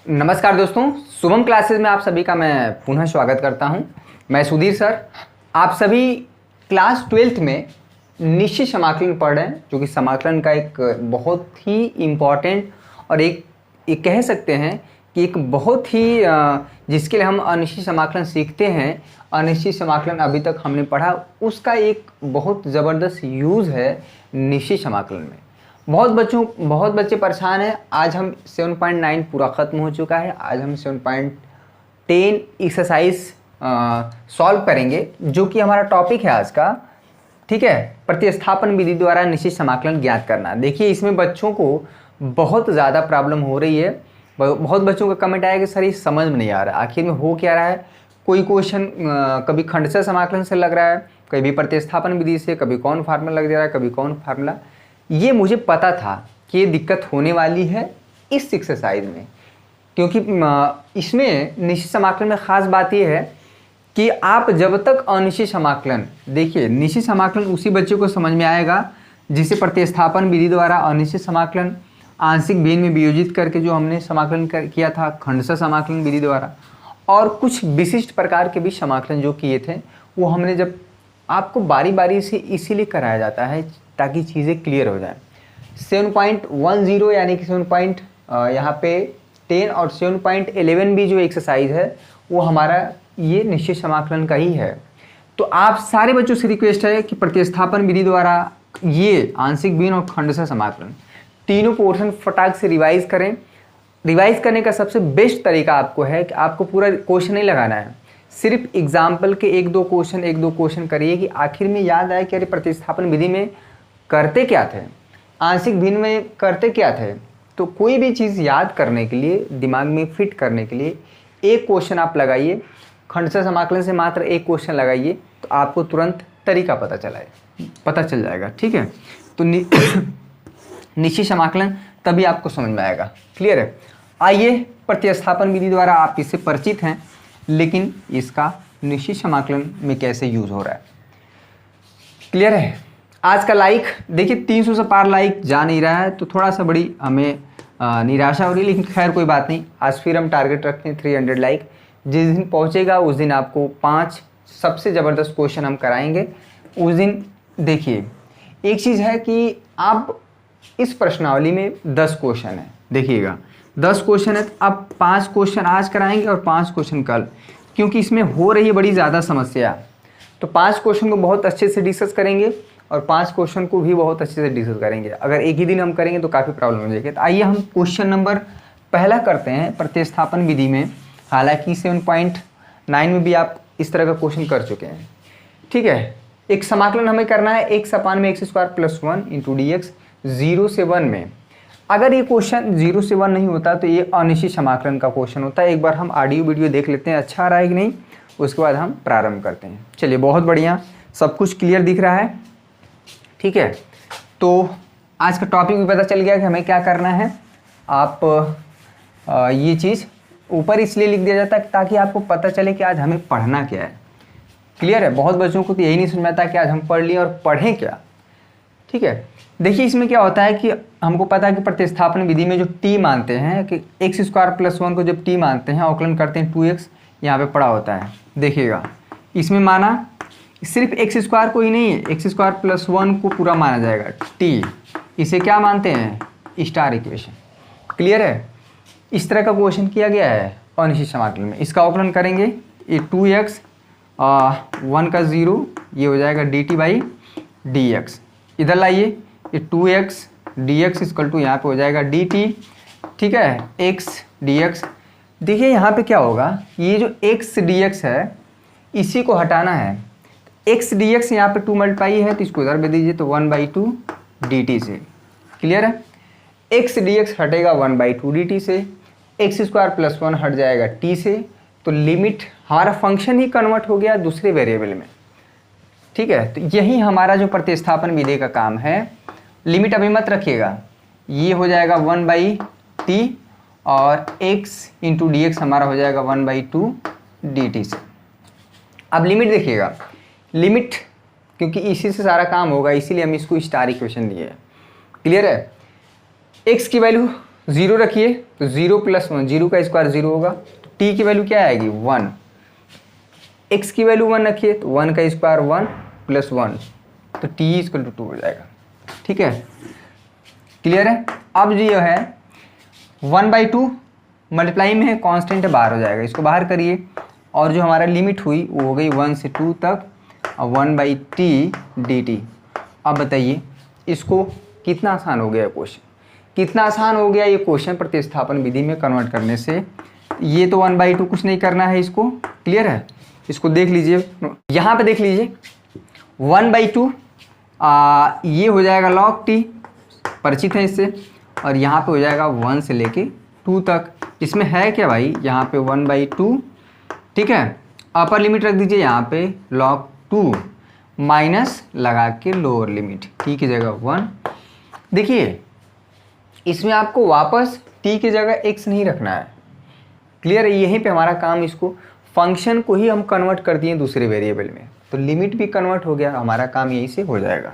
नमस्कार दोस्तों, शुभम क्लासेस में आप सभी का मैं पुनः स्वागत करता हूं। मैं सुधीर सर। आप सभी क्लास 12th में निश्चित समाकलन पढ़ रहे हैं, जो कि समाकलन का एक बहुत ही इम्पॉर्टेंट और एक कह सकते हैं कि एक बहुत ही जिसके लिए हम अनिश्चित समाकलन सीखते हैं। अनिश्चित समाकलन अभी तक हमने पढ़ा, उसका एक बहुत ज़बरदस्त यूज़ है निश्चित समाकलन में। बहुत बच्चे परेशान हैं। आज हम 7.9 पूरा ख़त्म हो चुका है। आज हम 7.10 एक्सरसाइज सॉल्व करेंगे, जो कि हमारा टॉपिक है आज का। ठीक है, प्रतिस्थापन विधि द्वारा निश्चित समाकलन ज्ञात करना। देखिए, इसमें बच्चों को बहुत ज़्यादा प्रॉब्लम हो रही है। बहुत बच्चों का कमेंट आया कि सर ये समझ में नहीं आ रहा, आखिर में हो क्या रहा है। कोई क्वेश्चन कभी खंडशः समाकलन से लग रहा है, कभी प्रतिस्थापन विधि से, कभी कौन फार्मूला लग जा रहा है, कभी कौन फार्मूला। ये मुझे पता था कि ये दिक्कत होने वाली है इस एक्सरसाइज में, क्योंकि इसमें निश्चित समाकलन में ख़ास बात ये है कि आप जब तक अनिश्चित समाकलन, देखिए निश्चित समाकलन उसी बच्चे को समझ में आएगा जिसे प्रतिस्थापन विधि द्वारा अनिश्चित समाकलन आंशिक भिन्न में वियोजित करके जो हमने समाकलन किया था खंडशः समाकलन विधि द्वारा, और कुछ विशिष्ट प्रकार के भी समाकलन जो किए थे, वो हमने जब आपको बारी बारी से इसीलिए कराया जाता है ताकि चीज़ें क्लियर हो जाए। 7.10 यानी कि 7 यहाँ पे 10 और 7.11 भी जो एक्सरसाइज है वो हमारा ये निश्चित समाकलन का ही है। तो आप सारे बच्चों से रिक्वेस्ट है कि प्रतिस्थापन विधि द्वारा ये आंशिक भिन्न और खंडशः समाकलन तीनों पोर्शन फटाक से रिवाइज करें। रिवाइज करने का सबसे बेस्ट तरीका आपको है कि आपको पूरा क्वेश्चन नहीं लगाना है, सिर्फ एग्जाम्पल के एक दो क्वेश्चन करिए कि आखिर में याद आए कि अरे प्रतिस्थापन विधि में करते क्या थे, आंशिक भिन्न में करते क्या थे। तो कोई भी चीज़ याद करने के लिए, दिमाग में फिट करने के लिए एक क्वेश्चन आप लगाइए, खंडशः समाकलन से मात्र एक क्वेश्चन लगाइए, तो आपको तुरंत तरीका पता चल जाएगा। ठीक है, तो निश्चित समाकलन तभी आपको समझ में आएगा। क्लियर है। आइए, प्रतिस्थापन विधि द्वारा आप इससे परिचित हैं, लेकिन इसका निश्चित समाकलन में कैसे यूज हो रहा है, क्लियर है। आज का लाइक देखिए 300 से पार लाइक जा नहीं रहा है, तो थोड़ा सा बड़ी हमें निराशा हो रही है, लेकिन खैर कोई बात नहीं। आज फिर हम टारगेट रखते हैं 300 लाइक। जिस दिन पहुंचेगा उस दिन आपको 5 सबसे ज़बरदस्त क्वेश्चन हम कराएंगे। उस दिन देखिए, एक चीज़ है कि आप इस प्रश्नावली में 10 क्वेश्चन है, देखिएगा 10 क्वेश्चन है। अब 5 क्वेश्चन आज कराएंगे और 5 क्वेश्चन कल, क्योंकि इसमें हो रही है बड़ी ज़्यादा समस्या। तो 5 क्वेश्चन को बहुत अच्छे से डिस्कस करेंगे और 5 क्वेश्चन को भी बहुत अच्छे से डिस्कस करेंगे। अगर एक ही दिन हम करेंगे तो काफ़ी प्रॉब्लम हो जाएगी। तो आइए हम क्वेश्चन नंबर पहला करते हैं प्रतिस्थापन विधि में। हालांकि 7.9 में भी आप इस तरह का क्वेश्चन कर चुके हैं। ठीक है, एक समाकलन हमें करना है x/x² + 1 × dx 0 से 1 में। अगर ये क्वेश्चन 0 से 1 नहीं होता तो ये अनिश्चित समाकलन का क्वेश्चन होता है। एक बार हम ऑडियो वीडियो देख लेते हैं, अच्छा आ रहा है कि नहीं, उसके बाद हम प्रारंभ करते हैं। चलिए, बहुत बढ़िया, सब कुछ क्लियर दिख रहा है। ठीक है, तो आज का टॉपिक भी पता चल गया कि हमें क्या करना है। आप ये चीज़ ऊपर इसलिए लिख दिया जाता है ताकि आपको पता चले कि आज हमें पढ़ना क्या है। क्लियर है। बहुत बच्चों को तो यही नहीं समझ में आता कि आज हम पढ़ लिए और पढ़ें क्या। ठीक है, देखिए इसमें क्या होता है कि हमको पता है कि प्रतिस्थापन विधि में जो t मानते हैं कि x² + 1 को जब t मानते हैं, अवकलन करते हैं 2x, यहाँ पे पड़ा होता है। देखिएगा, इसमें माना सिर्फ x² को ही नहीं, x² + 1 को पूरा माना जाएगा t। इसे क्या मानते हैं, स्टार इक्वेशन। क्लियर है। इस तरह का क्वेश्चन किया गया है अनिश्चित समाकलन में। इसका अवकलन करेंगे, ये 2x 1 का 0, ये हो जाएगा dt/dx। इधर लाइए, ये 2x dx = यहाँ पे हो जाएगा dt। ठीक है, x dx। देखिए यहाँ पे क्या होगा, ये जो x dx है इसी को हटाना है। x dx यहाँ पे 2 मल्टीप्लाई है, तो इसको इधर भेज दीजिए, तो 1/2 dt से। क्लियर है। x dx हटेगा 1/2 dt से, x² + 1 हट जाएगा t से, तो लिमिट हमारा फंक्शन ही कन्वर्ट हो गया दूसरे वेरिएबल में। ठीक है, तो यही हमारा जो प्रतिस्थापन विधि का काम है। लिमिट अभी मत रखिएगा, ये हो जाएगा 1/t और x × dx हमारा हो जाएगा 1/2 dt से। अब लिमिट देखिएगा, लिमिट क्योंकि इसी से सारा काम होगा, इसीलिए हम इसको स्टार इक्वेशन दिए है। क्लियर है। x की वैल्यू जीरो रखिए तो 0 + 1, 0 का स्क्वायर 0 होगा, तो टी की वैल्यू क्या आएगी 1। एक्स की वैल्यू 1 रखिए तो 1 का स्क्वायर 1 + 1, तो टी = 2 हो जाएगा। ठीक है, क्लियर है। अब जो है 1/2 मल्टीप्लाई में है, कांस्टेंट है, बाहर हो जाएगा, इसको बाहर करिए, और जो हमारा लिमिट हुई वो हो गई 1 से 2 तक, और 1/t dt। अब बताइए इसको कितना आसान हो गया क्वेश्चन, कितना आसान हो गया ये क्वेश्चन प्रतिस्थापन विधि में कन्वर्ट करने से। ये तो 1/2 कुछ नहीं करना है इसको, क्लियर है। इसको देख लीजिए, यहाँ पे देख लीजिए 1/2 ये हो जाएगा log t, परिचित है इससे, और यहाँ पे हो जाएगा 1 से लेके 2 तक। इसमें है क्या भाई, यहाँ पे 1/2, ठीक है, अपर लिमिट रख दीजिए यहाँ पे log 2 माइनस लगा के लोअर लिमिट t की जगह 1। देखिए इसमें आपको वापस t की जगह x नहीं रखना है, क्लियर है। यहीं पे हमारा काम, इसको फंक्शन को ही हम कन्वर्ट कर दिए दूसरे वेरिएबल में, तो लिमिट भी कन्वर्ट हो गया, हमारा काम यहीं से हो जाएगा।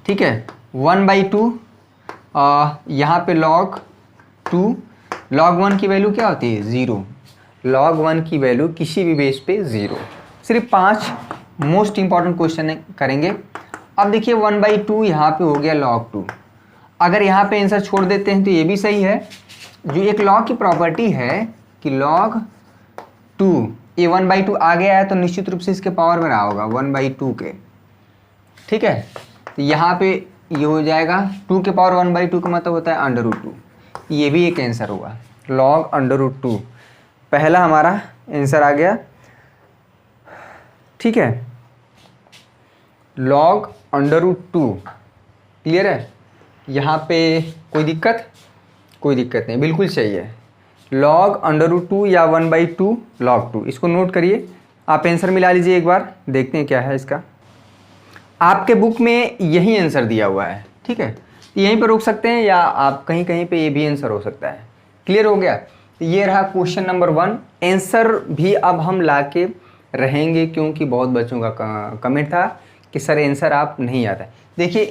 ठीक है, 1/2 यहाँ पे log 2, log 1 की वैल्यू क्या होती है 0, log 1 की वैल्यू किसी भी बेस पे 0। सिर्फ 5 मोस्ट इंपॉर्टेंट क्वेश्चन करेंगे। अब देखिए 1/2 यहाँ पे हो गया log 2, अगर यहाँ पे आंसर छोड़ देते हैं तो ये भी सही है। जो एक log की प्रॉपर्टी है कि log 2, ये 1/2 आ गया है तो निश्चित रूप से इसके पावर में रहा होगा 1/2 के, ठीक है। तो यहाँ पे ये हो जाएगा 2 के पावर 1/2 का मतलब होता है √2, ये भी एक आंसर होगा log √2। पहला हमारा आंसर आ गया, ठीक है, log √2, क्लियर है। यहाँ पे कोई दिक्कत नहीं, बिल्कुल सही है। log √2 या 1/2 log 2, इसको नोट करिए, आप आंसर मिला लीजिए एक बार, देखते हैं क्या है इसका। आपके बुक में यही आंसर दिया हुआ है, ठीक है, यहीं पर रोक सकते हैं या आप कहीं कहीं पे ये भी आंसर हो सकता है। क्लियर हो गया। ये रहा क्वेश्चन नंबर 1। आंसर भी अब हम लाके रहेंगे, क्योंकि बहुत बच्चों का कमेंट था कि सर आंसर आप नहीं आता। देखिए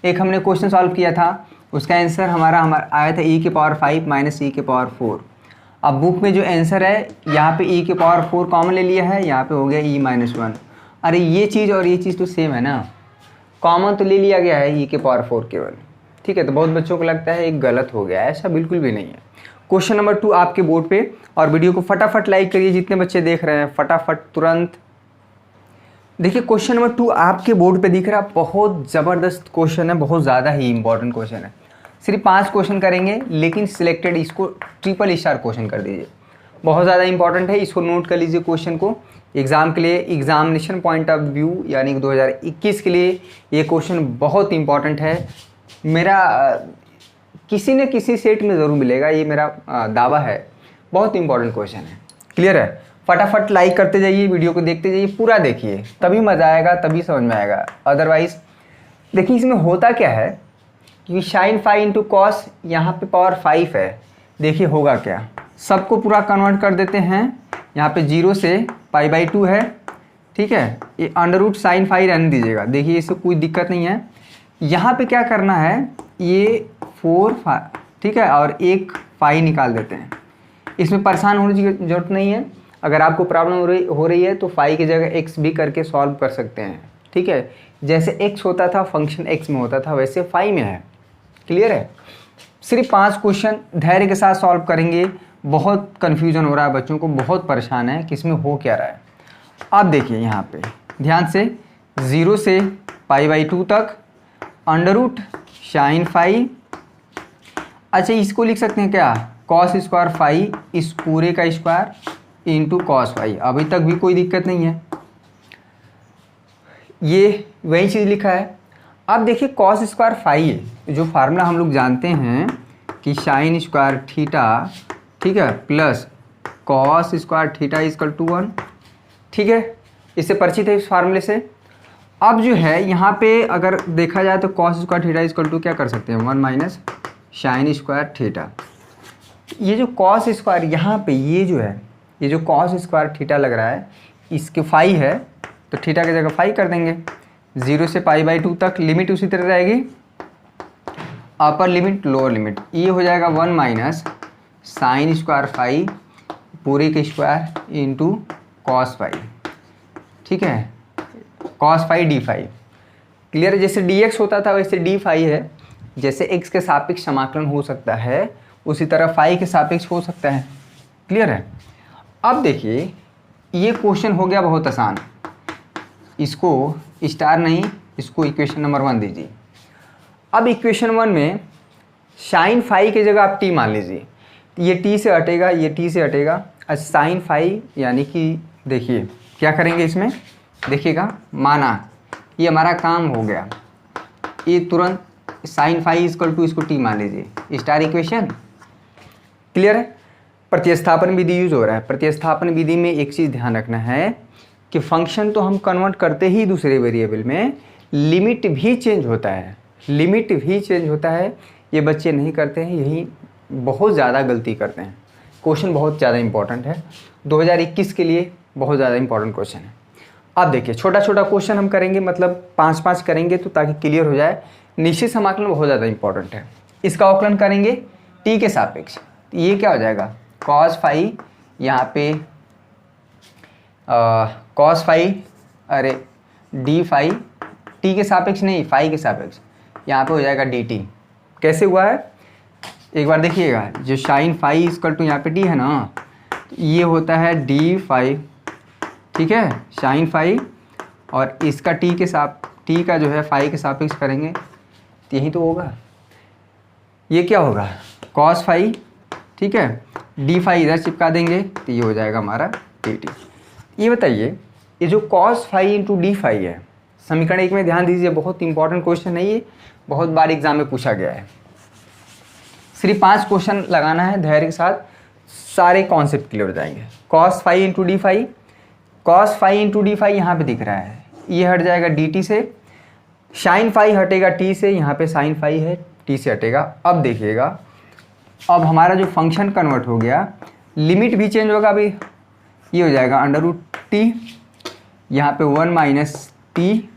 एक हमने क्वेश्चन सॉल्व किया था, उसका आंसर हमारा आया था e⁵ - e⁴। अब बुक में जो आंसर है यहाँ पे e⁴ कॉमन ले लिया है, यहाँ पे हो गया e-1। अरे ये चीज़ और ये चीज़ तो सेम है ना, कॉमन तो ले लिया गया है e⁴ केवल, ठीक है। तो बहुत बच्चों को लगता है एक गलत हो गया है, ऐसा बिल्कुल भी नहीं है। क्वेश्चन नंबर 2 आपके बोर्ड पे, और वीडियो को फटाफट लाइक करिए जितने बच्चे देख रहे हैं, फटाफट तुरंत। देखिए क्वेश्चन नंबर 2 आपके बोर्ड पे दिख रहा है, बहुत ज़बरदस्त क्वेश्चन है, बहुत ज़्यादा ही इंपॉर्टेंट क्वेश्चन है। सिर्फ 5 क्वेश्चन करेंगे, लेकिन सिलेक्टेड इसको ट्रिपल स्टार क्वेश्चन कर दीजिए, बहुत ज़्यादा इंपॉर्टेंट है, इसको नोट कर लीजिए। क्वेश्चन को एग्ज़ाम के लिए, एग्जामिनेशन पॉइंट ऑफ व्यू यानी कि 2021 के लिए ये क्वेश्चन बहुत इंपॉर्टेंट है। मेरा किसी न किसी सेट में ज़रूर मिलेगा, ये मेरा दावा है, बहुत इंपॉर्टेंट क्वेश्चन है। क्लियर है। फटाफट लाइक करते जाइए, वीडियो को देखते जाइए, पूरा देखिए, तभी मज़ा आएगा, तभी समझ में आएगा। अदरवाइज देखिए इसमें होता क्या है कि sin phi × cos यहाँ पे पावर 5 है। देखिए होगा क्या, सबको पूरा कन्वर्ट कर देते हैं, यहाँ पे 0 से π/2 है, ठीक है। ये √sin phi रहने दीजिएगा, देखिए इससे कोई दिक्कत नहीं है। यहाँ पे क्या करना है, ये 4 ठीक है, और एक फाई निकाल देते हैं। इसमें परेशान होने की जरूरत नहीं है, अगर आपको प्रॉब्लम हो रही है तो फाई की जगह एक्स भी करके सॉल्व कर सकते हैं, ठीक है। जैसे एक्स होता था फंक्शन एक्स में होता था, वैसे फाई में है। क्लियर है। सिर्फ 5 क्वेश्चन धैर्य के साथ सॉल्व करेंगे। बहुत कन्फ्यूजन हो रहा है बच्चों को, बहुत परेशान है कि इसमें हो क्या रहा है। अब देखिए यहाँ पे ध्यान से, 0 से π/2 तक √sin phi, अच्छा इसको लिख सकते हैं क्या, cos² phi, इस पूरे का स्क्वायर इंटू cos phi। अभी तक भी कोई दिक्कत नहीं है, ये वही चीज़ लिखा है। अब देखिए cos² phi है, जो फार्मूला हम लोग जानते हैं कि sin² थीटा, ठीक है, प्लस cos² थीटा = 1, ठीक है, इससे परिचित है इस फार्मूले से। अब जो है यहाँ पे अगर देखा जाए तो cos² थीटा = क्या कर सकते हैं, 1 - sin² थीटा। ये जो cos² यहाँ पे ये जो है, ये जो cos² थीटा लग रहा है, इसके फाई है तो थीटा की जगह फाई कर देंगे। 0 से π/2 तक लिमिट उसी तरह रहेगी, अपर लिमिट लोअर लिमिट, ये हो जाएगा 1 माइनस साइन स्क्वायर फाई पूरे के स्क्वायर इंटू कॉस फाई, ठीक है, cos phi d phi. Clear है? जैसे डी एक्स होता था वैसे डी फाई है। जैसे एक्स के सापेक्ष समाकलन हो सकता है उसी तरह फाई के सापेक्ष हो सकता है। क्लियर है? अब देखिए ये क्वेश्चन हो गया बहुत आसान, इसको स्टार नहीं, इसको इक्वेशन नंबर 1 दीजिए। अब इक्वेशन 1 में साइन फाई की जगह आप टी मान लीजिए, ये टी से हटेगा, ये टी से हटेगा, अच्छा साइन फाई यानी कि देखिए क्या करेंगे इसमें, देखिएगा माना ये हमारा काम हो गया, ये तुरंत साइन फाई इक्वल टू इसको टी मान लीजिए, स्टार इक्वेशन। क्लियर है? प्रतिस्थापन विधि यूज हो रहा है। प्रतिस्थापन विधि में एक चीज़ ध्यान रखना है कि फंक्शन तो हम कन्वर्ट करते ही दूसरे वेरिएबल में, लिमिट भी चेंज होता है, लिमिट भी चेंज होता है। ये बच्चे नहीं करते हैं, यही बहुत ज़्यादा गलती करते हैं। क्वेश्चन बहुत ज़्यादा इंपॉर्टेंट है, 2021 के लिए बहुत ज़्यादा इंपॉर्टेंट क्वेश्चन है। अब देखिए छोटा छोटा क्वेश्चन हम करेंगे, मतलब 5-5 करेंगे तो ताकि क्लियर हो जाए। निश्चित समाकलन बहुत ज़्यादा इंपॉर्टेंट है। इसका अवकलन करेंगे टी के सापेक्ष, ये क्या हो जाएगा कॉस फाई, यहाँ पे कॉस फाई, अरे डी फाई, टी के सापेक्ष नहीं फाई के सापेक्ष, यहाँ पे हो जाएगा डी टी। कैसे हुआ है एक बार देखिएगा, जो साइन फाई इक्वल टू यहाँ पे टी है ना, तो ये होता है डी फाई, ठीक है, साइन फाई, और इसका टी का जो है फाई के सापेक्ष करेंगे तो यही तो होगा, ये क्या होगा कॉस फाई, ठीक है, डी फाई इधर चिपका देंगे तो ये हो जाएगा हमारा डी टी। ये बताइए ये जो cos phi into d phi है, समीकरण 1 में ध्यान दीजिए, बहुत इंपॉर्टेंट क्वेश्चन है ये, बहुत बार एग्जाम में पूछा गया है। सिर्फ 5 क्वेश्चन लगाना है, धैर्य के साथ सारे कॉन्सेप्ट क्लियर हो जाएंगे। Cos phi into d phi, cos phi into d phi यहाँ पे दिख रहा है, ये हट जाएगा डी टी से, साइन फाई हटेगा टी से, यहाँ पे साइन फाई है टी से हटेगा। अब देखिएगा अब हमारा जो फंक्शन कन्वर्ट हो गया, लिमिट भी चेंज होगा, अभी ये हो जाएगा अंडर रूट टी, यहाँ पे 1 माइनस टी,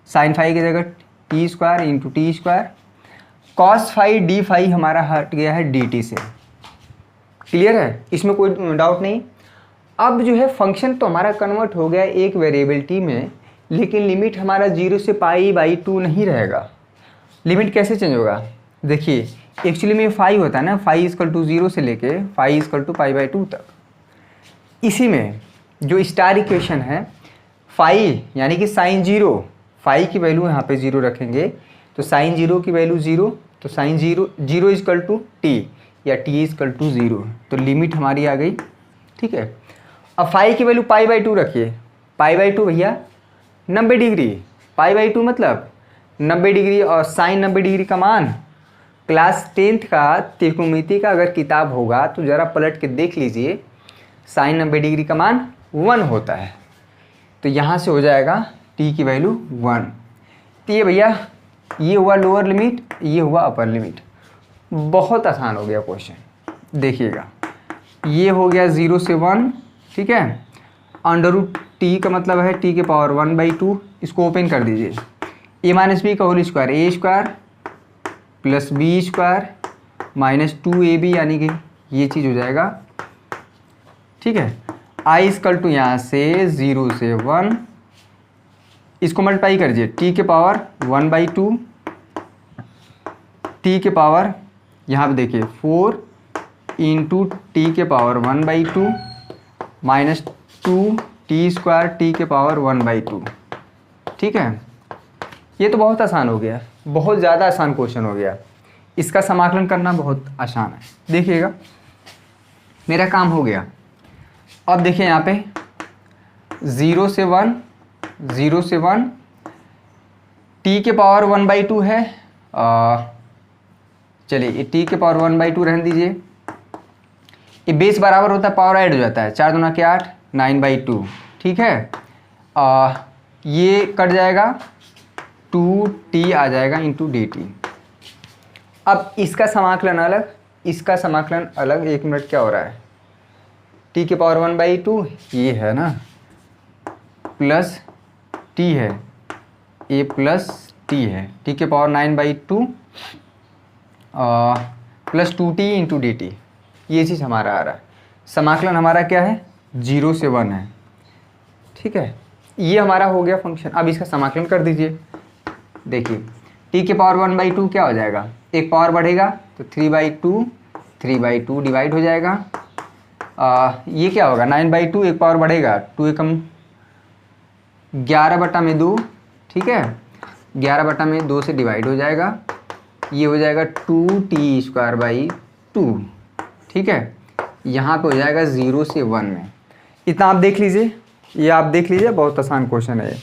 साइन फाई की जगह t square into t square, cos phi d phi हमारा हट गया है डी टी से। क्लियर है? इसमें कोई डाउट नहीं। अब जो है फंक्शन तो हमारा कन्वर्ट हो गया एक वेरिएबल टी में, लेकिन लिमिट हमारा 0 से π/2 नहीं रहेगा। लिमिट कैसे चेंज होगा देखिए, एक्चुअली में फाई होता है ना, फाई इक्वल टू 0 से लेके फाई इक्वल टू π/2 तक। इसी में जो स्टार इक्वेशन है, फाई यानी कि साइन 0, फाई की वैल्यू यहाँ पे 0 रखेंगे तो साइन 0 की वैल्यू 0, तो साइन 0 इक्वल टू टी या टी इक्वल टू 0, तो लिमिट हमारी आ गई। ठीक है, अब फाई की वैल्यू π/2 रखिए, π/2 भैया 90 डिग्री, π/2 मतलब 90 डिग्री, और साइन 90 डिग्री का मान क्लास 10th का त्रिकोणमिति का अगर किताब होगा तो ज़रा पलट के देख लीजिए, साइन 90 डिग्री का मान 1 होता है, तो यहाँ से हो जाएगा टी की वैल्यू 1। तो ये भैया ये हुआ लोअर लिमिट, ये हुआ अपर लिमिट। बहुत आसान हो गया क्वेश्चन, देखिएगा ये हो गया 0 से 1, ठीक है, अंडर रूट टी का मतलब है टी के पावर 1/2, इसको ओपन कर दीजिए, ए माइनस बी का whole square, A square plus B square minus 2ab, यानी कि ये चीज़ हो जाएगा। ठीक है, आई इक्वल टू यहाँ से 0 से 1, इसको मल्टीप्लाई कर दीजिए, टी के पावर 1/2, टी के पावर यहाँ पे देखिए 4 इंटू टी के power 1/2 minus 2 T square T के पावर 1/2। ठीक है, ये तो बहुत आसान हो गया, बहुत ज़्यादा आसान क्वेश्चन हो गया, इसका समाकलन करना बहुत आसान है। देखिएगा मेरा काम हो गया। अब देखिए यहाँ पे 0 से 1, 0 से 1, टी के पावर 1/2 है, चलिए ये टी के पावर 1/2 रहने दीजिए, ये बेस बराबर होता है, पावर ऐड हो जाता है, 4 दूना के 8, 9/2। ठीक है, ये कट जाएगा, 2t आ जाएगा इंटू डी टी। अब इसका समाकलन अलग, इसका समाकलन अलग। 1 मिनट, क्या हो रहा है, टी के पावर 1/2 ये है ना, प्लस टी है, ए प्लस टी है, टी के power 9/2 plus 2t into D T, ये चीज़ हमारा आ रहा है। समाकलन हमारा क्या है, 0 से 1 है, ठीक है। ये हमारा हो गया फंक्शन। अब इसका समाकलन कर दीजिए। देखिए t के पावर 1/2 क्या हो जाएगा, एक पावर बढ़ेगा तो 3/2 डिवाइड हो जाएगा। ये क्या होगा 9/2, एक पावर बढ़ेगा 2 एकम 11/2, ठीक है, 11/2 से डिवाइड हो जाएगा। ये हो जाएगा 2t²/2, ठीक है। यहाँ पे हो जाएगा 0 से 1 में। इतना आप देख लीजिए, ये आप देख लीजिए, बहुत आसान क्वेश्चन है ये,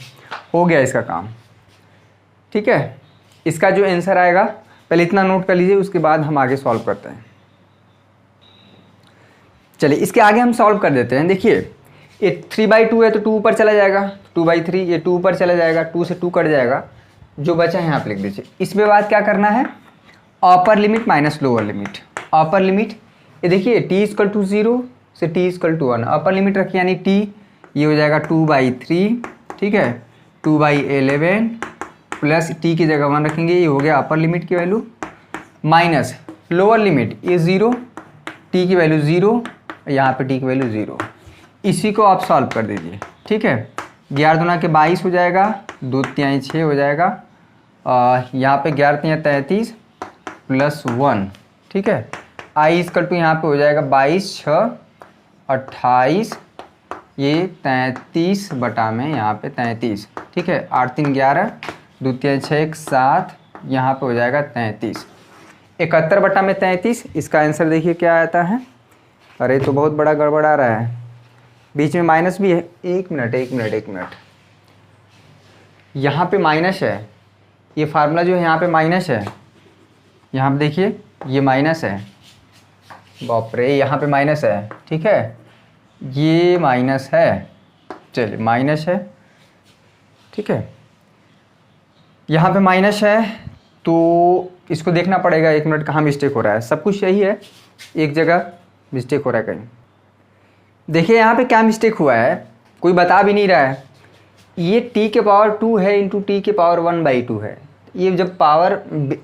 हो गया इसका काम, ठीक है। इसका जो आंसर आएगा, पहले इतना नोट कर लीजिए, उसके बाद हम आगे सॉल्व करते हैं। चलिए इसके आगे हम सॉल्व कर देते हैं। देखिए ये 3/2 है तो 2 ऊपर चला जाएगा, 2/3, ये 2 ऊपर चला जाएगा, 2 से 2 कट जाएगा, जो बचा है यहाँ पे लिख दीजिए। इसमें बाद क्या करना है, upper limit minus lower limit. Upper limit ये देखिए t=0 से t=1, अपर लिमिट रखिए यानी t, ये हो जाएगा 2/3, ठीक है, 2/11 प्लस t की जगह 1 रखेंगे, ये हो गया अपर लिमिट की वैल्यू, माइनस लोअर लिमिट ये 0, t की वैल्यू 0, यहाँ पे t की वैल्यू 0। इसी को आप सॉल्व कर दीजिए, ठीक है। 11 दूना के 22 हो जाएगा, 2 तिहाई 6 हो जाएगा, यहाँ पे 11 तिहाई 33 प्लस 1, ठीक है। i= यहाँ पे हो जाएगा 22 6 28, ये 33 बटा में यहाँ पे 33, ठीक है। 8 3 11, 2 तिहाई 6 7, यहाँ पे हो जाएगा 33, 71 बटा में 33। इसका आंसर देखिए क्या आता है। अरे तो बहुत बड़ा गड़बड़ आ रहा है, बीच में माइनस भी है। एक मिनट, यहाँ पे माइनस है, ये फार्मूला जो है यहाँ पे माइनस है, यहाँ पे देखिए ये माइनस है, बाप रे, यहाँ पे माइनस है, ठीक है, ये माइनस है, चलिए माइनस है, ठीक है, यहाँ पे माइनस है, तो इसको देखना पड़ेगा। 1 मिनट, कहाँ मिस्टेक हो रहा है, सब कुछ सही है, एक जगह मिस्टेक हो रहा है कहीं। देखिए यहाँ पे क्या मिस्टेक हुआ है, कोई बता भी नहीं रहा है। ये t के पावर 2 है इंटू t के पावर 1/2 है। ये जब पावर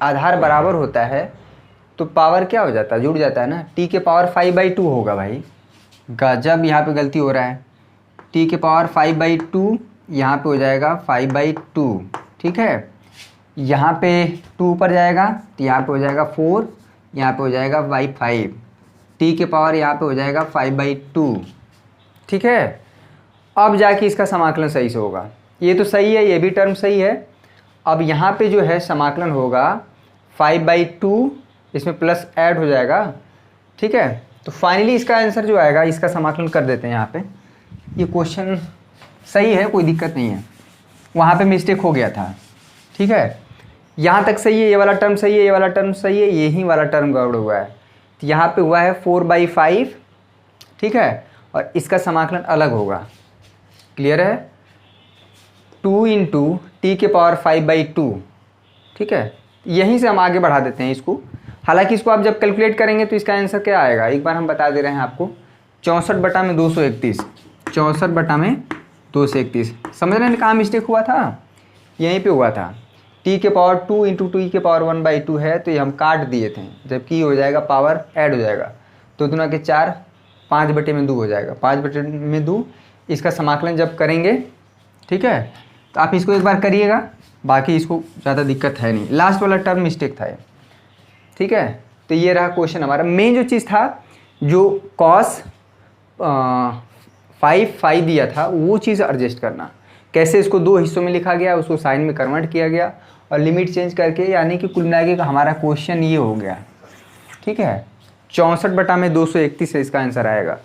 आधार बराबर होता है तो पावर क्या हो जाता है, जुड़ जाता है ना, t के पावर 5/2 होगा भाई। गजब, यहाँ पे गलती हो रहा है, t के पावर 5/2 यहाँ पे हो जाएगा 5/2, ठीक है। यहाँ पे 2 ऊपर जाएगा तो यहाँ पे हो जाएगा 4, यहाँ पे हो जाएगा 5, t के पावर यहाँ पे हो जाएगा 5/2, ठीक है। अब जाके इसका समाकलन सही से होगा। ये तो सही है, ये भी टर्म सही है। अब यहाँ पे जो है समाकलन होगा 5/2, इसमें प्लस ऐड हो जाएगा, ठीक है। तो फाइनली इसका आंसर जो आएगा, इसका समाकलन कर देते हैं यहाँ पे। ये क्वेश्चन सही है, कोई दिक्कत नहीं है, वहाँ पे मिस्टेक हो गया था, ठीक है। यहाँ तक सही है, ये वाला टर्म सही है, ये वाला टर्म सही है, यही वाला टर्म गड़बड़ हुआ है। तो यहाँ पे हुआ है 4/5, ठीक है, और इसका समाकलन अलग होगा। क्लियर है, 2 इंटू टी के पावर 5/2, ठीक है। यहीं से हम आगे बढ़ा देते हैं इसको। हालांकि इसको आप जब कैलकुलेट करेंगे तो इसका आंसर क्या आएगा, एक बार हम बता दे रहे हैं आपको, 64 बटा में 231, 64 बटा में 231। समझ रहे हैं कहाँ मिस्टेक हुआ था, यहीं पे हुआ था। t के पावर 2 इंटू टी के पावर 1/2 है, तो ये हम काट दिए थे, जबकि हो जाएगा पावर ऐड हो जाएगा, तो 2 के 4, 5/2 हो जाएगा, 5/2। इसका समाकलन जब करेंगे, ठीक है, तो आप इसको एक बार करिएगा, बाकी इसको ज़्यादा दिक्कत है नहीं। लास्ट वाला टर्म मिस्टेक था ये, ठीक है। तो ये रहा क्वेश्चन हमारा। मेन जो चीज़ था, जो कॉस 5 दिया था, वो चीज़ एडजस्ट करना, कैसे इसको 2 हिस्सों में लिखा गया, उसको साइन में कन्वर्ट किया गया और लिमिट चेंज करके, यानी कि कुल मिला के हमारा क्वेश्चन ये हो गया, ठीक है। 64 बटा में 231 है इसका आंसर आएगा,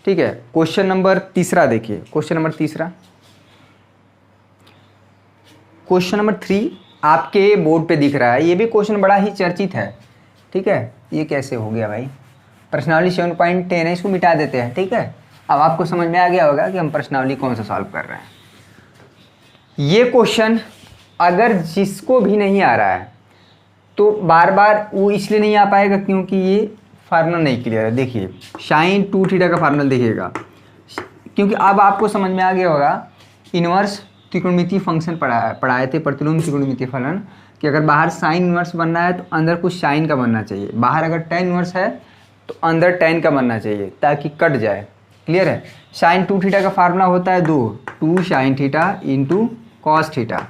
ठीक है। क्वेश्चन नंबर 3 देखिए, क्वेश्चन नंबर 3, क्वेश्चन नंबर 3 आपके बोर्ड पे दिख रहा है। ये भी क्वेश्चन बड़ा ही चर्चित है, ठीक है। ये कैसे हो गया भाई, प्रश्नावली 7.10 है, इसको मिटा देते हैं, ठीक है। अब आपको समझ में आ गया होगा कि हम प्रश्नावली कौन सा सॉल्व कर रहे हैं। ये क्वेश्चन अगर जिसको भी नहीं आ रहा है तो बार बार वो इसलिए नहीं आ पाएगा क्योंकि ये फार्मूला नहीं क्लियर है। देखिए sin 2θ का फार्मूला देखिएगा, क्योंकि अब आपको समझ में आ गया होगा। इनवर्स त्रिकोणमितीय फंक्शन पढ़ाए थे, प्रतिलोम त्रिकोणमितीय फलन। कि अगर बाहर साइन इनवर्स बनना है तो अंदर कुछ साइन का बनना चाहिए, बाहर अगर tan इनवर्स है तो अंदर tan का बनना चाहिए ताकि कट जाए। क्लियर है। साइन 2 थीटा का फार्मूला होता है 2 sine theta into cos theta,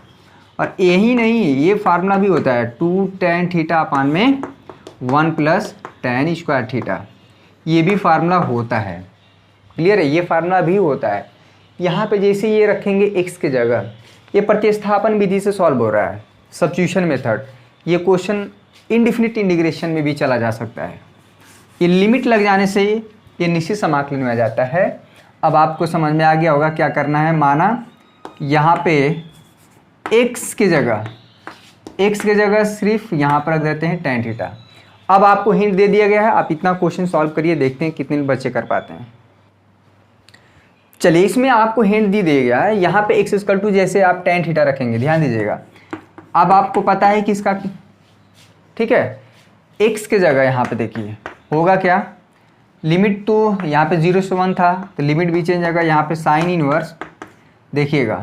और यही नहीं ये फार्मूला भी होता है 2 tan थीटा अपान में 1 प्लस tan स्क्वायर थीटा, ये भी फार्मूला होता है। क्लियर है, ये फार्मूला भी होता है। यहाँ पे जैसे ये रखेंगे x की जगह, ये प्रतिस्थापन विधि से सॉल्व हो रहा है, सब्स्टिट्यूशन मेथड। ये क्वेश्चन इनडिफिनिट इंटीग्रेशन में भी चला जा सकता है। ये लिमिट लग जाने से ये निश्चित समाकलन में आ जाता है। अब आपको समझ में आ गया होगा क्या करना है। माना यहाँ पे x की जगह सिर्फ यहाँ पर रख देते हैं tan थीटा। अब आपको हिंट दे दिया गया है, आप इतना क्वेश्चन सॉल्व करिए, देखते हैं कितने बच्चे कर पाते हैं। चलिए इसमें आपको हिंट दी गया है, यहाँ पे x इक्वल टू जैसे आप tan थीटा रखेंगे, ध्यान दीजिएगा। अब आपको पता है कि इसका, ठीक है, x की जगह यहाँ पे देखिए होगा क्या, लिमिट तो यहाँ पे 0 से 1 था तो लिमिट भी चेंज होगा। यहाँ पे साइन इनवर्स देखिएगा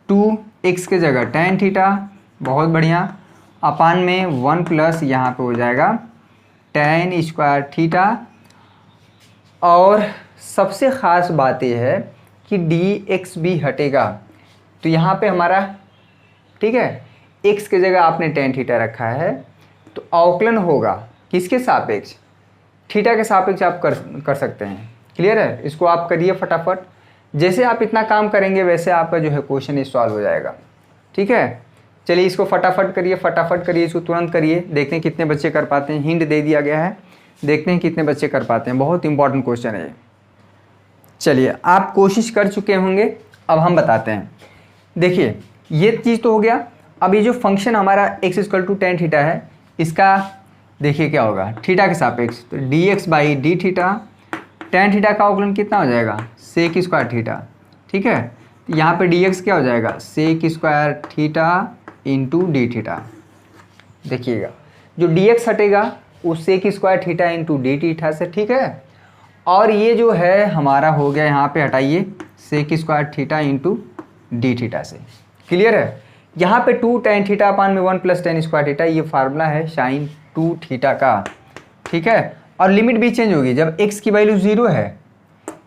2x की जगह tan थीटा, बहुत बढ़िया, अपान में 1 प्लस यहाँ पे हो जाएगा tan स्क्वायर थीटा। और सबसे ख़ास बात यह है कि dx भी हटेगा, तो यहाँ पे हमारा, ठीक है, x की जगह आपने tan थीटा रखा है तो अवकलन होगा किसके सापेक्ष, थीटा के सापेक्ष आप कर सकते हैं। क्लियर है, इसको आप करिए फटाफट। जैसे आप इतना काम करेंगे वैसे आपका जो है क्वेश्चन सॉल्व हो जाएगा। ठीक है, चलिए इसको फटाफट करिए, इसको तुरंत करिए, देखते हैं कितने बच्चे कर पाते हैं। हिंट दे दिया गया है, देखते हैं कितने बच्चे कर पाते हैं। बहुत इंपॉर्टेंट क्वेश्चन है ये। चलिए आप कोशिश कर चुके होंगे, अब हम बताते हैं। देखिए ये चीज़ तो हो गया। अब ये जो फंक्शन हमारा x equal to tan theta है, इसका देखिए क्या होगा थीटा के सापेक्ष, तो dx by d theta, tan theta का अवकलन कितना हो जाएगा सेक स्क्वायर थीटा। ठीक है, यहाँ पे dx क्या हो जाएगा sec square theta into d theta. देखिएगा जो dx हटेगा वो sec square theta into d theta से। ठीक है, और ये जो है हमारा हो गया, यहाँ पे हटाइए sec square theta into d theta से। क्लियर है, यहाँ पे 2 tan थीटा अपान में 1 प्लस tan स्क्वायर थीटा, ये फार्मूला है साइन 2 थीटा का। ठीक है, और लिमिट भी चेंज होगी जब x की वैल्यू 0 है,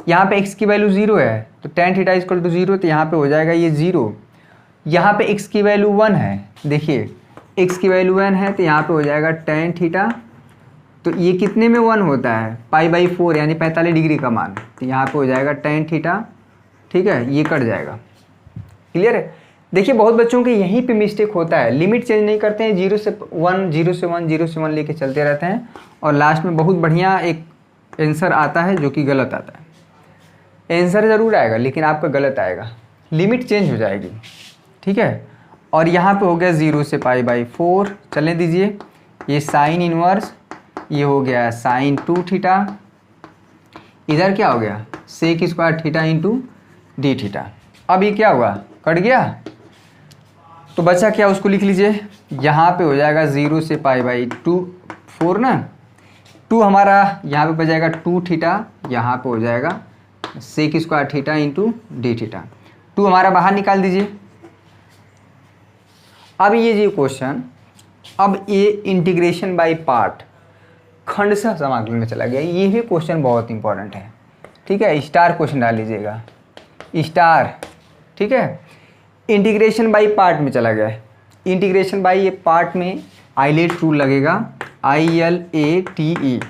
यहाँ पे x की वैल्यू 0 है तो tan थीटा इक्वल टू 0, तो यहाँ पे हो जाएगा ये 0। यहाँ पे x की वैल्यू 1 है, देखिए x की वैल्यू 1 है तो यहाँ पे हो जाएगा tan थीटा, तो ये कितने में 1 होता है π/4 यानी 45 डिग्री का मान, तो यहाँ पे हो जाएगा tan थीटा। ठीक है, ये कट जाएगा। क्लियर है, देखिए बहुत बच्चों के यहीं पे मिस्टेक होता है, लिमिट चेंज नहीं करते हैं, 0 से 1 0 से 1 0 से 1 लेके चलते रहते हैं और लास्ट में बहुत बढ़िया एक आंसर आता है जो कि गलत आता है। आंसर ज़रूर आएगा लेकिन आपका गलत आएगा, लिमिट चेंज हो जाएगी। ठीक है, और यहाँ पे हो गया 0 से π/4, चलने दीजिए, ये साइन इनवर्स, ये हो गया साइन 2 थीटा, इधर क्या हो गया sec square theta into d theta. अब ये क्या हुआ कट गया, तो बचा क्या उसको लिख लीजिए, यहाँ पे हो जाएगा 0 से π/4 ना, 2 हमारा यहाँ पे बच जाएगा 2 थीटा, यहाँ पे हो जाएगा sec square theta into d theta. 2 हमारा बाहर निकाल दीजिए। अब ये जो क्वेश्चन, अब ये इंटीग्रेशन बाय पार्ट खंडशः समाकलन में चला गया, ये भी क्वेश्चन बहुत इंपॉर्टेंट है। ठीक है, स्टार क्वेश्चन डाल लीजिएगा, स्टार। ठीक है, इंटीग्रेशन बाय पार्ट में चला गया है। इंटीग्रेशन बाय ये पार्ट में आइलेट रूल लगेगा, ILATE।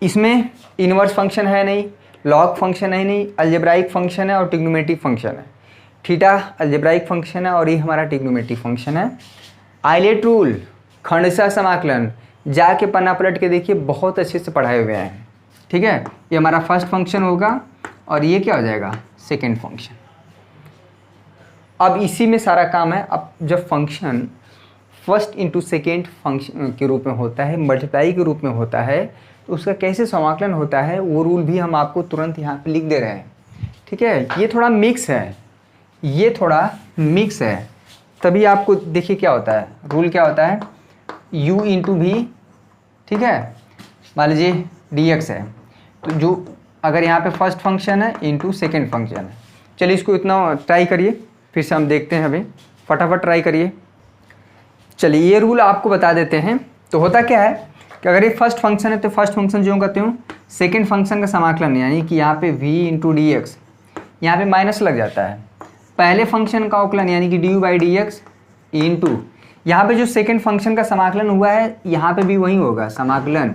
इसमें इनवर्स फंक्शन है नहीं, लॉग फंक्शन है नहीं, अलजेब्राइक फंक्शन है और ट्रिग्नोमेट्रिक फंक्शन है। थीटा अलजेब्राइक फंक्शन है और ये हमारा ट्रिग्नोमेट्रिक फंक्शन है। आइलेट रूल खंडशः समाकलन जाके पन्ना पलट के देखिए, बहुत अच्छे से पढ़ाए हुए हैं। ठीक है, ये हमारा फर्स्ट फंक्शन होगा और ये क्या हो जाएगा सेकेंड फंक्शन। अब इसी में सारा काम है। अब जब function first into second function के रूप में होता है, मल्टीप्लाई के रूप में होता है, तो उसका कैसे समाकलन होता है वो रूल भी हम आपको तुरंत यहाँ पे लिख दे रहे हैं। ठीक है, ये थोड़ा मिक्स है, ये थोड़ा मिक्स है, तभी आपको देखिए क्या होता है, रूल क्या होता है u इंटू भी। ठीक है, मान लीजिए dx है, तो जो अगर यहाँ पे फर्स्ट फंक्शन है इंटू सेकेंड फंक्शन है। चलिए इसको इतना ट्राई करिए, फिर से हम देखते हैं, अभी फटाफट ट्राई करिए। चलिए ये रूल आपको बता देते हैं। तो होता क्या है कि अगर ये फर्स्ट फंक्शन है तो फर्स्ट फंक्शन जो कहते हूँ सेकेंड फंक्शन का समाकलन, यानी कि यहाँ पे v इंटू डी एक्स, यहाँ पर माइनस लग जाता है। पहले फंक्शन का अवकलन यानी कि D you by d x into यहाँ पर जो सेकेंड फंक्शन का समाकलन हुआ है यहाँ पे भी वही होगा समाकलन,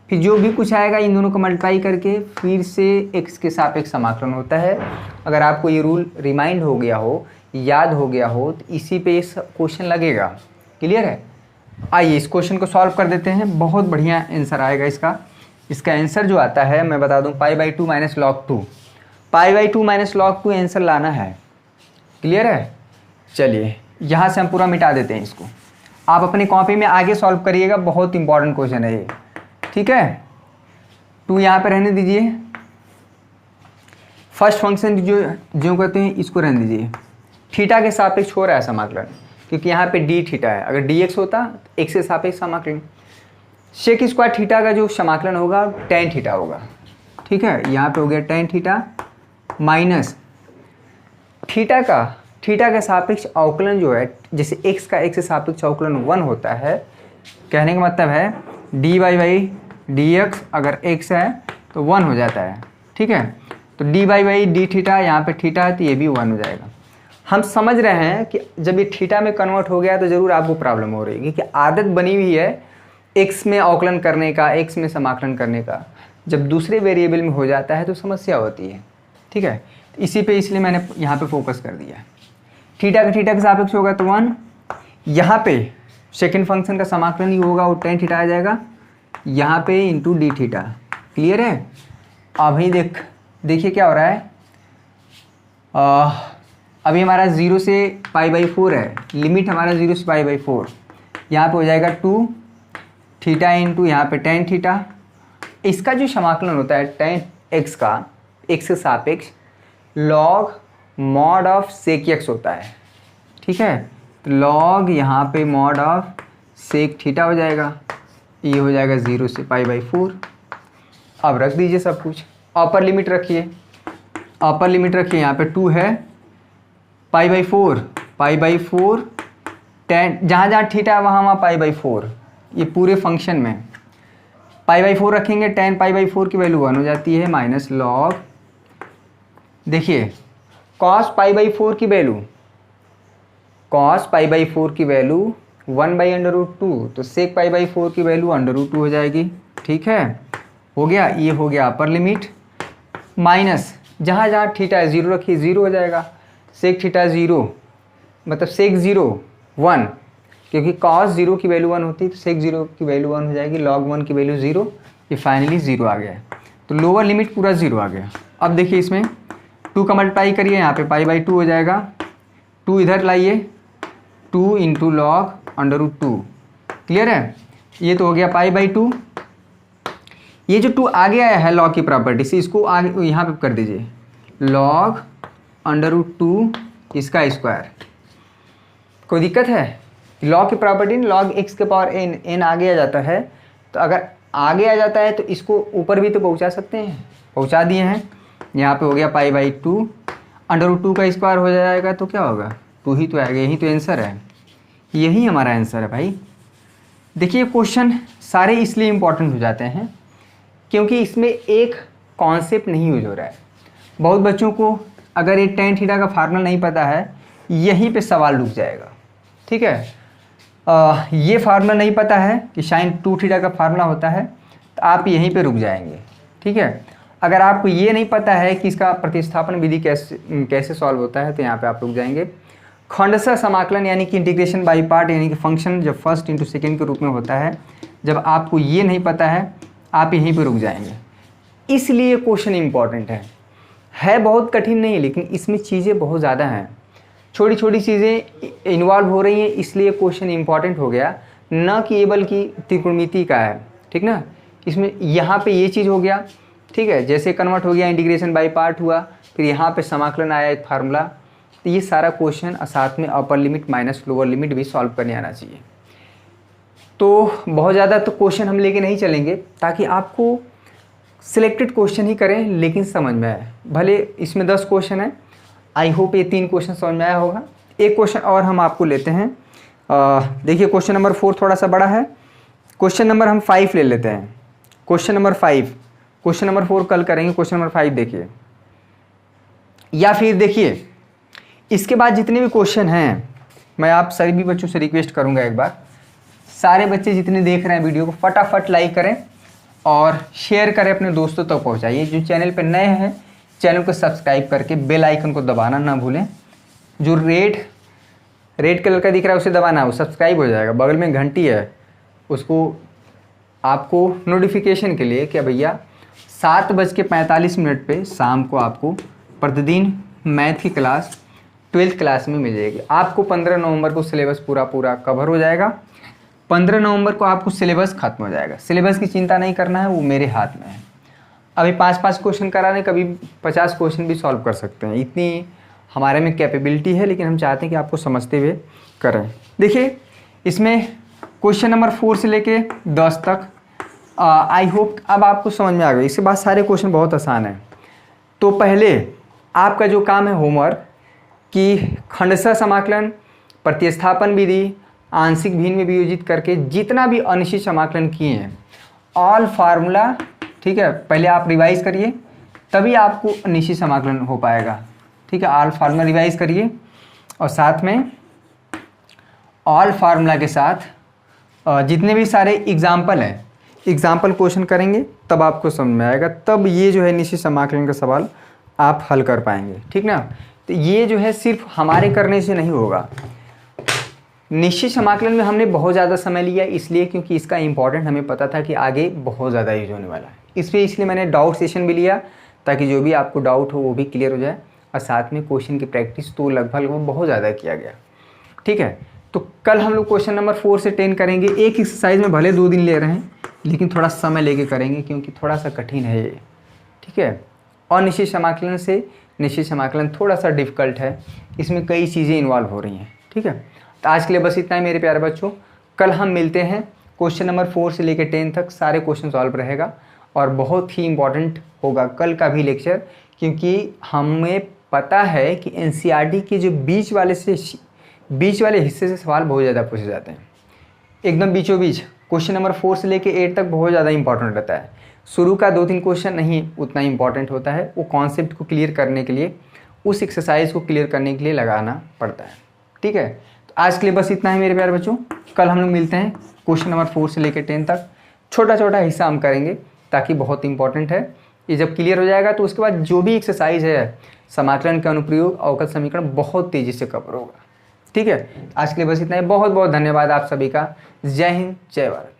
फिर जो भी कुछ आएगा इन दोनों को मल्टीप्लाई करके फिर से x के सापेक्ष समाकलन होता है। अगर आपको ये रूल रिमाइंड हो गया हो, याद हो गया हो, तो इसी पे इस क्वेश्चन लगेगा। क्लियर है? आइए इस क्वेश्चन को सॉल्व कर देते हैं। बहुत बढ़िया आंसर आएगा इसका। इसका आंसर जो आता है मैं बता दूं π/2 minus log 2, π/2 minus log 2 answer लाना है। क्लियर है? चलिए यहाँ से हम पूरा मिटा देते हैं इसको। आप अपनी कॉपी में आगे सॉल्व करिएगा, बहुत इंपॉर्टेंट क्वेश्चन है ये। ठीक है, 2 यहाँ पे रहने दीजिए। फर्स्ट फंक्शन जो कहते हैं इसको रहने दीजिए। थीटा के सापेक्ष हो रहा है समाकलन, क्योंकि यहाँ पे डी थीटा है। अगर डी एक्स होता तो एक्स के सापेक्ष समाकलन। सेक स्क्वायर थीटा का जो समाकलन होगा टेन थीटा होगा। ठीक है, यहाँ पे हो गया टेन थीटा माइनस थीटा के सापेक्ष अवकलन जो है, जैसे एक्स का एक्स के सापेक्ष अवकलन 1 होता है। कहने का मतलब है d y by d x अगर एक्स है तो 1 हो जाता है। ठीक है, तो d y by d theta, यहाँ पे थीटा है तो ये भी 1 हो जाएगा। हम समझ रहे हैं कि जब ये थीटा में कन्वर्ट हो गया तो ज़रूर आपको प्रॉब्लम हो रही है, क्योंकि आदत बनी हुई है एक्स में अवकलन करने का, एक्स में समाकलन करने का। जब दूसरे वेरिएबल में हो जाता है तो समस्या होती है। ठीक है, इसी पे इसलिए मैंने यहाँ पे फोकस कर दिया। थीटा के सापेक्ष होगा तो 1, यहाँ पे सेकेंड फंक्शन का समाकलन ही होगा, वो टेन थीटा आ जाएगा यहाँ पे इंटू डी थीटा। क्लियर है? अभी देखिए क्या हो रहा है। अभी हमारा 0 से π/4 है, लिमिट हमारा 0 से π/4। यहाँ पे हो जाएगा 2 थीटा इंटू यहाँ पे टेन थीटा। इसका जो समाकलन होता है टेन एक्स का एक्स के सापेक्ष log mod of sec x होता है। ठीक है, तो लॉग यहाँ पे मॉड ऑफ सेक थीटा हो जाएगा, ये हो जाएगा 0 से π/4। अब रख दीजिए सब कुछ, अपर लिमिट रखिए, यहाँ पे 2 है π/4 टेन, जहाँ थीटा है वहाँ π/4। ये पूरे फंक्शन में π/4 रखेंगे, टेन π/4 की वैल्यू 1 हो जाती है माइनस लॉग, देखिए cos π/4 की वैल्यू 1/√2, तो sec π/4 की वैल्यू √2 हो जाएगी। ठीक है, हो गया, ये हो गया अपर लिमिट माइनस जहाँ थीटा है 0 रखिए, 0 हो जाएगा। sec थीटा 0 मतलब sec 0 1, क्योंकि cos 0 की वैल्यू 1 होती है तो sec 0 की वैल्यू 1 हो जाएगी, log 1 की वैल्यू 0, ये फाइनली 0 आ गया। तो लोअर लिमिट पूरा 0 आ गया। अब देखिए इसमें 2 का मल्टीप्लाई करिए, यहाँ पे π/2 हो जाएगा, 2 इधर लाइए, 2 इंटू लॉग √2। क्लियर है? ये तो हो गया π/2। ये जो 2 आगे आया है लॉग की प्रॉपर्टी से, इसको आगे यहाँ पे कर दीजिए, लॉग √2 इसका स्क्वायर। कोई दिक्कत है? लॉग की प्रॉपर्टी लॉग x के पावर n आगे आ जाता है, तो अगर आगे आ जाता है तो इसको ऊपर भी तो पहुँचा सकते हैं, पहुँचा दिए हैं। यहाँ पे हो गया π/2, √2 का स्क्वायर हो जाएगा तो क्या होगा, 2 ही तो आएगा। यही तो आंसर है, यही हमारा आंसर है भाई। देखिए क्वेश्चन सारे इसलिए इम्पोर्टेंट हो जाते हैं क्योंकि इसमें एक कॉन्सेप्ट नहीं यूज हो रहा है। बहुत बच्चों को अगर ये टेन थीटा का फार्मूला नहीं पता है, यहीं पे सवाल रुक जाएगा। ठीक है, ये फार्मूला नहीं पता है कि साइन 2 थीटा का फार्मूला होता है, तो आप यहीं पे रुक जाएंगे। ठीक है, अगर आपको ये नहीं पता है कि इसका प्रतिस्थापन विधि कैसे सॉल्व होता है, तो यहाँ पे आप रुक जाएंगे। खंडशः समाकलन यानी कि इंटीग्रेशन बाय पार्ट, यानी कि फंक्शन जब फर्स्ट इंटू सेकेंड के रूप में होता है, जब आपको ये नहीं पता है आप यहीं पे रुक जाएंगे। इसलिए क्वेश्चन इंपॉर्टेंट है बहुत कठिन नहीं, लेकिन इसमें चीज़ें बहुत ज़्यादा हैं, छोटी छोटी चीज़ें इन्वॉल्व हो रही हैं, इसलिए क्वेश्चन इंपॉर्टेंट हो गया। न केवल कि त्रिकोणमिति का है, ठीक ना, इसमें यहाँ पे ये चीज़ हो गया। ठीक है, जैसे कन्वर्ट हो गया, इंटीग्रेशन बाय पार्ट हुआ, फिर यहाँ पे समाकलन आया एक फार्मूला, तो ये सारा क्वेश्चन और साथ में upper limit minus lower limit भी सॉल्व करने आना चाहिए। तो बहुत ज़्यादा तो क्वेश्चन हम लेके नहीं चलेंगे, ताकि आपको सिलेक्टेड क्वेश्चन ही करें लेकिन समझ में आए। भले इसमें 10 क्वेश्चन है, आई होप ये 3 क्वेश्चन समझ में आया होगा। एक क्वेश्चन और हम आपको लेते हैं, देखिए क्वेश्चन नंबर 4 थोड़ा सा बड़ा है। क्वेश्चन नंबर हम 5 ले लेते हैं। क्वेश्चन नंबर 5, क्वेश्चन नंबर 4 कल करेंगे, क्वेश्चन नंबर 5 देखिए। या फिर देखिए इसके बाद जितने भी क्वेश्चन हैं, मैं आप सभी बच्चों से रिक्वेस्ट करूंगा, एक बार सारे बच्चे जितने देख रहे हैं वीडियो को फटाफट लाइक करें और शेयर करें, अपने दोस्तों तक पहुंचाइए। जो चैनल पर नए हैं चैनल को सब्सक्राइब करके बेल आइकन को दबाना ना भूलें। जो रेड कलर का दिख रहा है उसे दबाना, वो सब्सक्राइब हो जाएगा। बगल में घंटी है, उसको आपको नोटिफिकेशन के लिए, क्या भैया 7:45 पे शाम को आपको प्रतिदिन मैथ की क्लास 12th क्लास में मिल जाएगी। आपको 15 नवंबर को सिलेबस पूरा कवर हो जाएगा। 15 नवंबर को आपको सिलेबस खत्म हो जाएगा। सिलेबस की चिंता नहीं करना है, वो मेरे हाथ में है। अभी 5-5 क्वेश्चन कराने, कभी 50 क्वेश्चन भी सॉल्व कर सकते हैं, इतनी हमारे में कैपेबिलिटी है। लेकिन हम चाहते हैं कि आपको समझते हुए करें। देखिए इसमें क्वेश्चन नंबर 4 से लेके 10 तक आई होप अब आपको समझ में आ गया। इसके बाद सारे क्वेश्चन बहुत आसान है। तो पहले आपका जो काम है होमवर्क कि खंडशः समाकलन, प्रतिस्थापन विधि, आंशिक भिन्न में वियोजित करके जितना भी अनिश्चित समाकलन किए हैं ऑल फार्मूला, ठीक है, पहले आप रिवाइज करिए, तभी आपको निश्चित समाकलन हो पाएगा। ठीक है, ऑल फार्मूला रिवाइज करिए और साथ में ऑल फार्मूला के साथ जितने भी सारे एग्जाम्पल हैं, एग्जाम्पल क्वेश्चन करेंगे, तब आपको समझ में आएगा। तब ये जो है निश्चित समाकलन का सवाल आप हल कर पाएंगे। ठीक ना। तो ये जो है सिर्फ हमारे करने से नहीं होगा। निश्चित समाकलन में हमने बहुत ज़्यादा समय लिया, इसलिए क्योंकि इसका इंपॉर्टेंट हमें पता था कि आगे बहुत ज़्यादा यूज होने वाला है। इसलिए मैंने डाउट सेशन भी लिया, ताकि जो भी आपको डाउट हो वो भी क्लियर हो जाए। और साथ में क्वेश्चन की प्रैक्टिस तो लगभग बहुत ज़्यादा किया गया। ठीक है, तो कल हम लोग क्वेश्चन नंबर 4 से 10 करेंगे। एक एक्सरसाइज में भले 2 दिन ले रहे हैं, लेकिन थोड़ा समय लेके करेंगे, क्योंकि थोड़ा सा कठिन है ये। ठीक है, अनिश्चित समाकलन से निश्चित समाकलन थोड़ा सा डिफिकल्ट है, इसमें कई चीज़ें इन्वॉल्व हो रही हैं। ठीक है, तो आज के लिए बस इतना ही मेरे प्यारे बच्चों। कल हम मिलते हैं। क्वेश्चन नंबर 4 से लेकर 10 तक सारे क्वेश्चन सॉल्व रहेगा और बहुत ही इंपॉर्टेंट होगा कल का भी लेक्चर, क्योंकि हमें पता है कि एनसीईआरटी के जो बीच वाले हिस्से से सवाल बहुत ज़्यादा पूछे जाते हैं, एकदम बीचों बीच। क्वेश्चन नंबर 4 से लेकर 8 तक बहुत ज़्यादा इंपॉर्टेंट रहता है। शुरू का 2-3 क्वेश्चन नहीं उतना इंपॉर्टेंट होता है, वो कॉन्सेप्ट को क्लियर करने के लिए, उस एक्सरसाइज को क्लियर करने के लिए लगाना पड़ता है। ठीक है, तो आज के लिए बस इतना है मेरे प्यारे बच्चों। कल हम लोग मिलते हैं। क्वेश्चन नंबर 4 से लेकर 10 तक छोटा छोटा हिस्सा हम करेंगे, ताकि बहुत इंपॉर्टेंट है। ये जब क्लियर हो जाएगा तो उसके बाद जो भी एक्सरसाइज है, समाकलन के अनुप्रयोग, अवकल समीकरण बहुत तेज़ी से कवर होगा। ठीक है, आज के लिए बस इतना ही। बहुत बहुत धन्यवाद आप सभी का। जय हिंद, जय भारत।